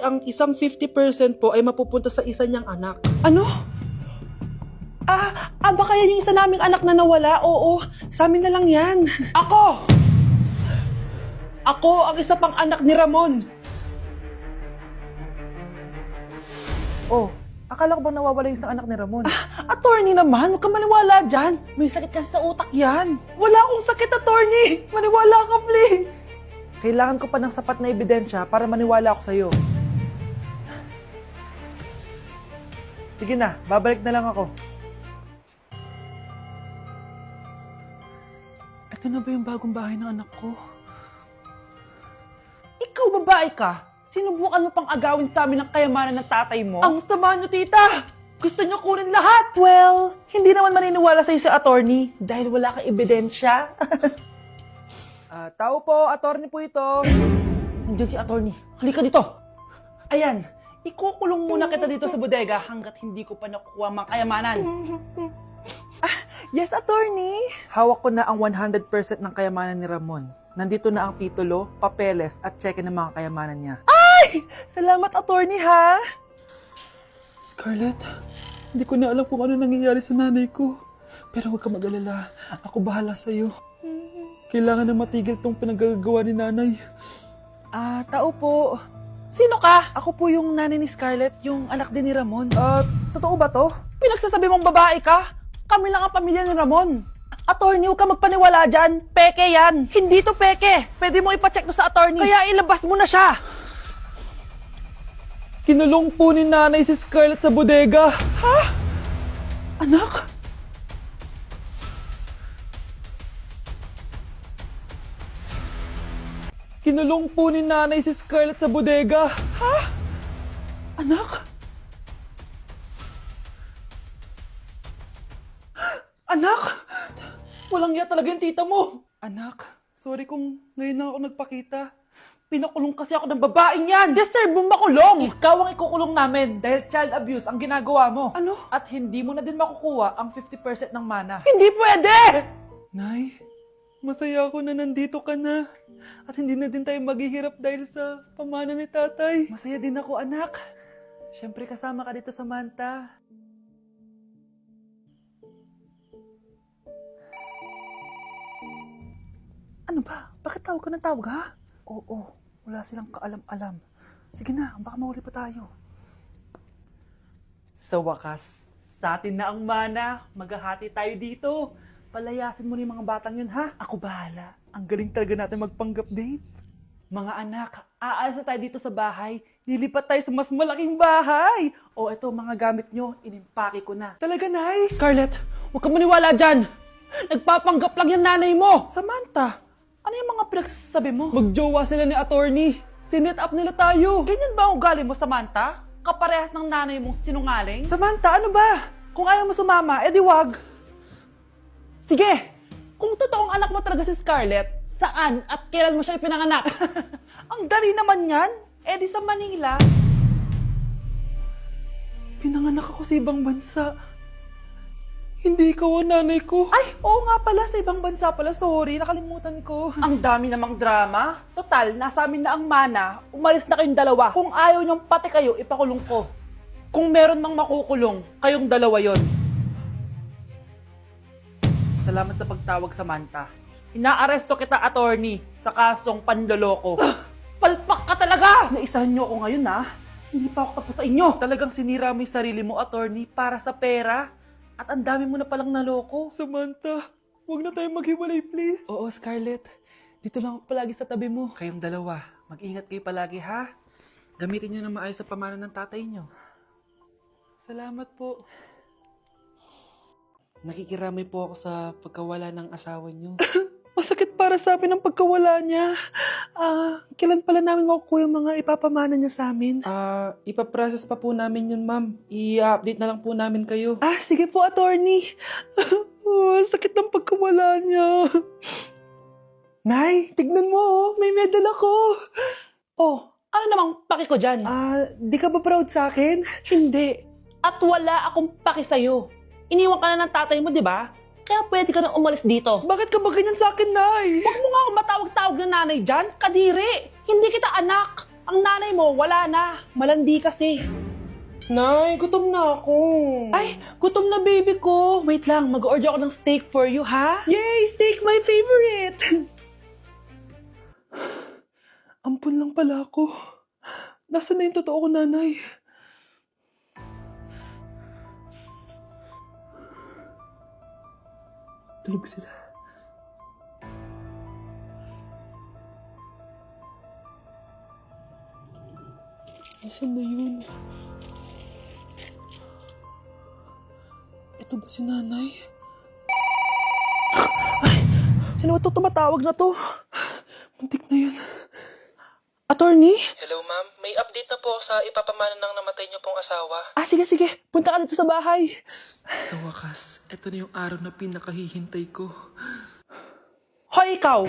Ang isang 50% po ay mapupunta sa isa niyang anak. Ano? Baka yan yung isa naming anak na nawala? Oo, sa amin na lang yan. Ako! Ako ang isa pang anak ni Ramon. Oh, akala ko ba nawawala yung isang anak ni Ramon? Attorney naman, huwag ka maniwala dyan. May sakit kasi sa utak yan. Wala akong sakit, attorney. Maniwala ka, please. Kailangan ko pa ng sapat na ebidensya para maniwala ako sa'yo. Sige na, babalik na lang ako. Ito na ba yung bagong bahay ng anak ko? Ikaw, babae ka? Sinubukan mo pang agawin sa amin ang kayamanan ng tatay mo? Ang sama nyo, tita! Gusto nyo kunin lahat! Well, hindi naman maniniwala sa'yo si attorney dahil wala kang ebidensya. Tao po, attorney po ito. Nandiyan si attorney. Halika dito! Ayan, ikukulong muna kita dito sa bodega hanggat hindi ko pa nakukuha mga kayamanan. Yes, attorney! Hawak ko na ang 100% ng kayamanan ni Ramon. Nandito na ang titulo, papeles at cheque ng mga kayamanan niya. Ay! Salamat, attorney, ha? Scarlett, hindi ko na alam kung ano nangyayari sa nanay ko. Pero huwag ka mag-alala. Ako bahala sa'yo. Kailangan na matigil tong pinagagawa ni nanay. Tao po. Sino ka? Ako po yung nanay ni Scarlett, yung anak din ni Ramon. Totoo ba to? Pinagsasabi mong babae ka? Kami lang ang pamilya ni Ramon. Attorney, huwag ka magpaniwala dyan. Peke yan. Hindi to peke. Pwede mo ipacheck to sa attorney. Kaya ilabas mo na siya. Kinulong po ni nanay si Scarlett sa bodega. Ha? Anak? Kinulong po ni nanay si Scarlett sa bodega. Ha? Anak? Anak? Walang iya talaga yung tita mo. Anak, sorry kung ngayon na ako nagpakita. Pinakulong kasi ako ng babaeng yan. Deserve mong makulong. Ikaw ang ikukulong namin dahil child abuse ang ginagawa mo. Ano? At hindi mo na din makukuha ang 50% ng mana. Hindi pwede! Nay, masaya ako na nandito ka na. At hindi na din tayo maghihirap dahil sa pamana ni tatay. Masaya din ako, anak. Siyempre kasama ka dito sa Manta. Ano ba? Bakit tawag ka ng tawag, ha? Oo, wala silang kaalam-alam. Sige na, baka mahuli pa tayo. Sa wakas, sa atin na ang mana. Maghahati tayo dito. Palayasin mo na yung mga batang yun, ha? Ako bahala. Ang galing talaga natin magpanggap date. Mga anak, aalis na tayo dito sa bahay. Lilipat tayo sa mas malaking bahay. O eto, mga gamit nyo, inimpake ko na. Talaga, Nay? Scarlett, huwag kang maniwala dyan. Nagpapanggap lang yung nanay mo. Samantha, ano yung mga pinagsasabi mo? Magjowa sila ni attorney. Sinet up nila tayo. Ganyan ba ang ugali mo, Samantha? Kaparehas ng nanay mong sinungaling? Samantha, ano ba? Kung ayaw mo sumama, edi wag. Sige, kung totoong anak mo talaga si Scarlett, saan at kailan mo siya ipinanganak? Ang dali naman yan. Eh di sa Manila. Pinanganak ako sa ibang bansa. Hindi ikaw ang nanay ko. Ay, oo nga pala, sa ibang bansa pala. Sorry, nakalimutan ko. Ang dami namang drama. Total, nasa amin na ang mana. Umalis na kayong dalawa. Kung ayaw niyong pati kayo, ipakulong ko. Kung meron mang makukulong, kayong dalawa yon. Salamat sa pagtawag, Samantha. Inaaresto kita, attorney, sa kasong panloloko. Palpak ka talaga! Naisahan niyo ako ngayon, ha? Hindi pa ako tapos sa inyo. Talagang sinira mo yung sarili mo, attorney, para sa pera. At ang dami mo na palang naloko. Samantha, huwag na tayo maghiwalay, please. Oo, Scarlett. Dito lang ako palagi sa tabi mo. Kayong dalawa, mag-ingat kayo palagi, ha? Gamitin nyo na maayos sa pamana ng tatay nyo. Salamat po. Nakikiramay po ako sa pagkawala ng asawa nyo. Masakit para sa amin ang pagkawala niya. Kailan pala namin makukuha yung mga ipapamana niya sa amin? Ipaprocess pa po namin yun, ma'am. I-update na lang po namin kayo. Sige po, attorney. Sakit ng pagkawala niya. Nay, tignan mo, may medal ako. Oh, ano namang paki ko dyan? Di ka ba proud sa akin? Hindi. At wala akong paki sa'yo. Iniwan ka na ng tatay mo, di ba? Kaya pwede ka na umalis dito. Bakit ka ba ganyan sa akin, Nay? Huwag mo nga akong matawag-tawag na nanay dyan. Kadiri! Hindi kita anak. Ang nanay mo, wala na. Malandi kasi. Nay, gutom na ako. Ay, gutom na baby ko. Wait lang, mag-order ako ng steak for you, ha? Yay! Steak, my favorite! Ampun lang pala ako. Nasaan na yung totoo ko, nanay? Tulog sila. Nasaan na yun? Ito ba si nanay? Sino ba ito tumatawag na to? Muntik na yun. Attorney? Hello, ma'am. May update na po sa ipapamana ng namatay niyo pong asawa. Ah, sige, sige. Punta ka dito sa bahay. Sa wakas, ito na yung araw na pinakahihintay ko. Hoy, ikaw!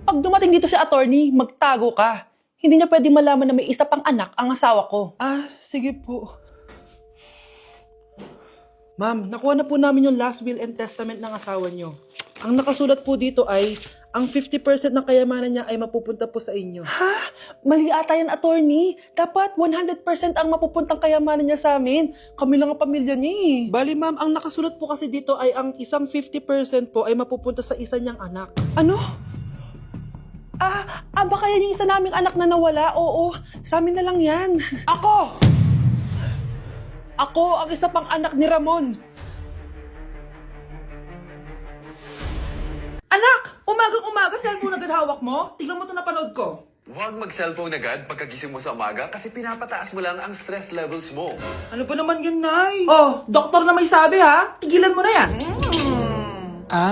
Pag dumating dito si attorney, magtago ka. Hindi niya pwede malaman na may isa pang anak ang asawa ko. Ah, sige po. Ma'am, nakuha na po namin yung last will and testament ng asawa niyo. Ang nakasulat po dito ay, ang 50% ng kayamanan niya ay mapupunta po sa inyo. Ha? Mali ata yan, attorney. Dapat 100% ang mapupuntang kayamanan niya sa amin. Kami lang ang pamilya niya eh. Bali ma'am, ang nakasulat po kasi dito ay ang isang 50% po ay mapupunta sa isa niyang anak. Ano? Baka yan yung isa naming anak na nawala. Oo, sa amin na lang yan. Ako! Ako ang isa pang anak ni Ramon. Anak! Umagang-umaga, cellphone agad hawak mo? Tignan mo ito napanood ko. Huwag mag-cellphone agad pagkagising mo sa umaga kasi pinapataas mo lang ang stress levels mo. Ano ba naman yan, Nay? Oh, doktor na may sabi ha. Tigilan mo na yan.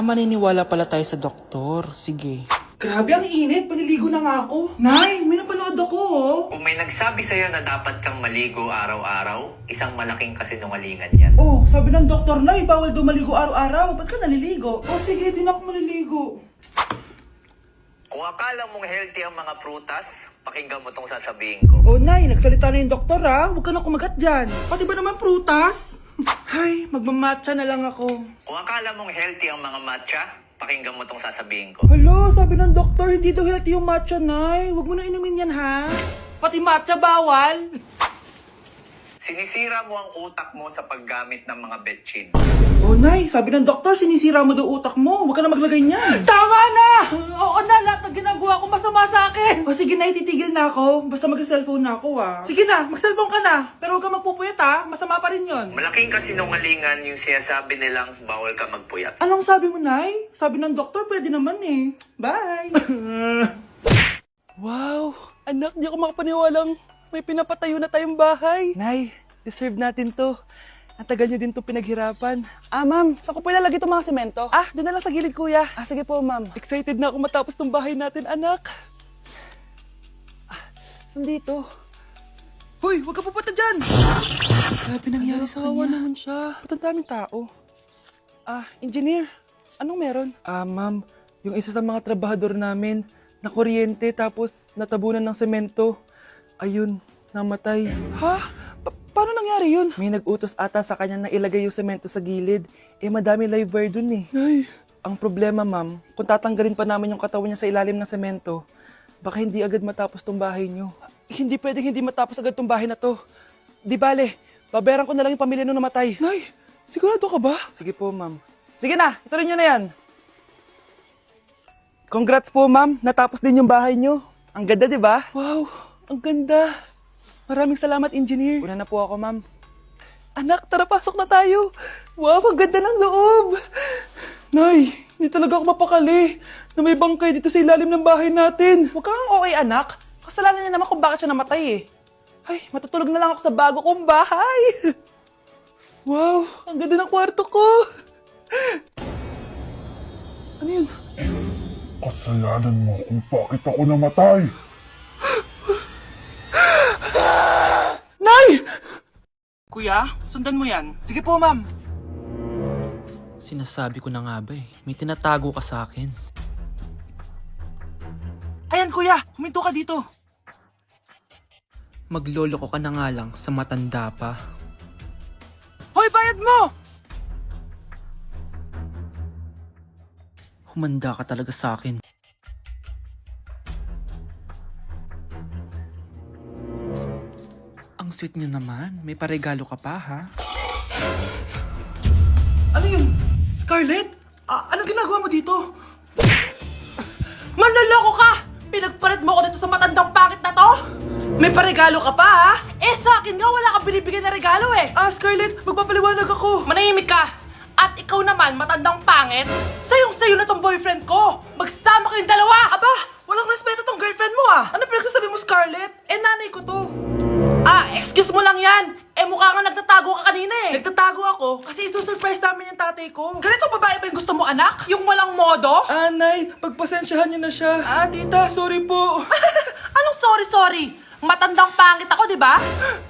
Maniniwala pala tayo sa doktor. Sige. Grabe, ang init. Paniligo na nga ako. Nay, may napanood ako oh. Kung may nagsabi sa'yo na dapat kang maligo araw-araw, isang malaking kasinungalingan yan. Oh, sabi ng doktor na, bawal daw maligo araw-araw. Ba't ka naliligo? Oh, sige, di na ako maliligo. Kung akala mong healthy ang mga prutas, pakinggan mo tong sasabihin ko. Oh, Nay, nagsalita na yung doktor ha. Huwag ka na kumagat dyan. Pati ba naman prutas? Ay, magmamatcha na lang ako. Kung akala mong healthy ang mga matcha, pakinggan mo tong sasabihin ko. Hala, sabi ng doktor, hindi daw healthy yung matcha, Nay. Huwag mo na inumin yan, ha? Pati matcha bawal? Sinisira mo ang utak mo sa paggamit ng mga betchin. Oh, Nay, sabi ng doktor, sinisira mo daw utak mo. Huwag ka na maglagay niyan. Tama na! Oo na, lahat ng ginagawa ko masama sa akin. O sige na, ititigil na ako. Basta mag-cellphone na ako, ha. Sige na, mag-cellphone ka na. Pero huwag ka magpupuyat, ha. Masama pa rin yon. Malaking kasinungalingan yung sinasabi nilang bawal ka magpuyat. Anong sabi mo, Nay? Sabi ng doktor, pwede naman eh. Bye! Wow! Anak, di ako makapaniwalang may pinapatayo na tayong bahay. Nay, deserve natin to. Ang tagal niyo din to pinaghirapan. Ma'am, saan ko po ilalagay itong mga semento? Doon na lang sa gilid, kuya. Sige po, ma'am. Excited na ako matapos tong bahay natin, anak. Saan dito? Hoy, huwag ka pupunta dyan! Grabe nangyari sa kanya. Naman siya. Ba't ang daming tao? Engineer, anong meron? Ma'am, yung isa sa mga trabahador namin, nakuryente tapos natabunan ng semento. Ayun, namatay. Ha? Paano nangyari yun? May nag-utos ata sa kanya na ilagay yung semento sa gilid. Madami live wire dun eh. Ay. Ang problema, ma'am, kung tatanggalin pa namin yung katawan niya sa ilalim ng semento, baka hindi agad matapos tong bahay niyo. Hindi pwedeng hindi matapos agad tong bahay na to. Di bale, babayaran ko na lang yung pamilya nung namatay. Nay, sigurado ka ba? Sige po, ma'am. Sige na, ituloy niyo na yan. Congrats po, ma'am. Natapos din yung bahay niyo. Ang ganda, di ba? Wow, ang ganda. Maraming salamat, engineer. Una na po ako, ma'am. Anak, tara, pasok na tayo. Wow, ang ganda ng loob. Nay, hindi talaga ako mapakali na may bangkay dito sa ilalim ng bahay natin. Huwag kang okay, anak. Kasalanan niya naman kung bakit siya namatay eh. Ay, matutulog na lang ako sa bago kong bahay. Wow, ang ganda ng kwarto ko. Ano yun? Kasalanan mo kung bakit ako namatay. Nay! Kuya, sundan mo yan. Sige po, ma'am. Sinasabi ko na nga ba may tinatago ka sa akin. Ayan, kuya, huminto ka dito. Magloloko ka na nga lang sa matanda pa. Hoy, bayad mo! Humanda ka talaga sa akin. Ang sweet niyo naman. May paregalo ka pa, ha? Ano yun? Scarlett? Anong ginagawa mo dito? Manloloko ka! Pinagpalit mo ako dito sa matandang pangit na to? May paregalo ka pa, ha? Eh, sa akin nga, wala kang binibigyan na regalo, eh. Scarlett, magpapaliwanag ako. Manahimik ka! At ikaw naman, matandang pangit, sayong-sayo na tong boyfriend ko! Magsama kayong dalawa! Aba, walang respeto tong girlfriend mo Ano pinagsasabi mo, Scarlett? Nanay ko to. Excuse mo lang yan! Eh, mukha nga nagtatago ka kanina, eh. Nagtatago ako kasi isusurprise namin yung tatay ko. Ganitong babae ba yung gusto mo, anak? Yung walang modo? Nay, pagpasensyahan niyo na siya. Tita, sorry po. Anong sorry? Matandang pangit ako, di ba?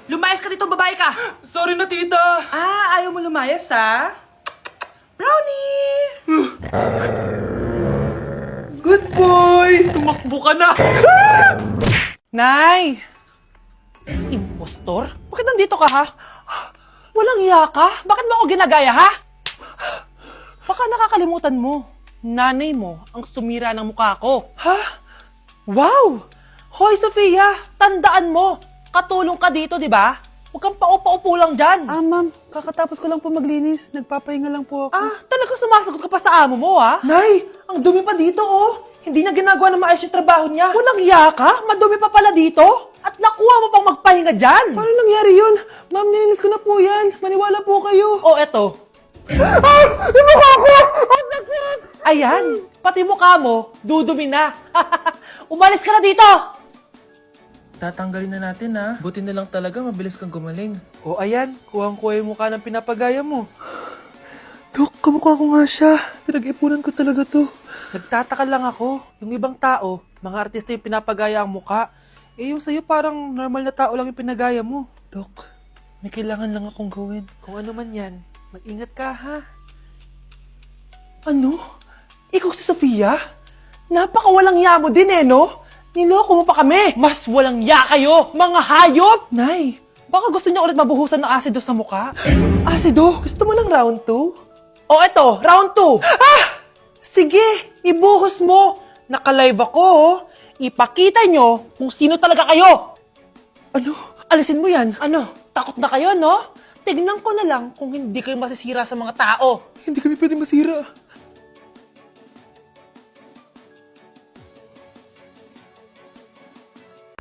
Lumayas ka dito, babae ka! Sorry na, tita. Ayaw mo lumayas, ha? Brownie! Good boy! Tumakbo ka na! Nay! Impostor? Bakit nandito ka, ha? Walang iya ka? Bakit mo ako ginagaya, ha? Baka nakakalimutan mo. Nanay mo ang sumira ng mukha ko. Ha? Wow! Hoy, Sofia! Tandaan mo! Katulong ka dito, di ba? Huwag kang paupa-upo lang dyan. Ma'am, kakatapos ko lang po maglinis. Nagpapahinga lang po ako. Talaga sumasagot ka pa sa amo mo, ha? Nay, ang dumi pa dito, oh. Hindi niya ginagawa na maayos yung trabaho niya. Walang iya ka? Madumi pa pala dito? At nakuha mo pang magpahinga dyan? Paano nangyari yun? Ma'am, nilinis ko na po yan. Maniwala po kayo. O, eto. Yung mukha ko! Ang sakit! Ayan, pati mukha mo, dudumi na. Umalis ka na dito! Tatanggalin na natin, ha? Buti na lang talaga, mabilis kang gumaling. O, ayan. Kuhang-kuha yung mukha ng pinapagaya mo. Dok, kamukha ko nga siya. Pinag-ipunan ko talaga to. Nagtataka lang ako. Yung ibang tao, mga artista yung pinapagaya ang mukha. Eh, yung sa'yo parang normal na tao lang yung pinagaya mo. Dok, may kailangan lang akong gawin. Kung ano man yan, mag-ingat ka, ha? Ano? Ikaw si Sofia? Napakawalang ya mo din, no? Niloko mo pa kami! Mas walang ya kayo, mga hayop! Nay, baka gusto niya ulit mabuhusan ng asido sa mukha? Asido? Gusto mo ng round 2? O eto, round 2! Sige, ibuhos mo! Naka-live ako, Ipakita nyo kung sino talaga kayo! Ano? Alisin mo yan. Ano? Takot na kayo, no? Tignan ko na lang kung hindi kayo masisira sa mga tao. Hindi kami pwede masira.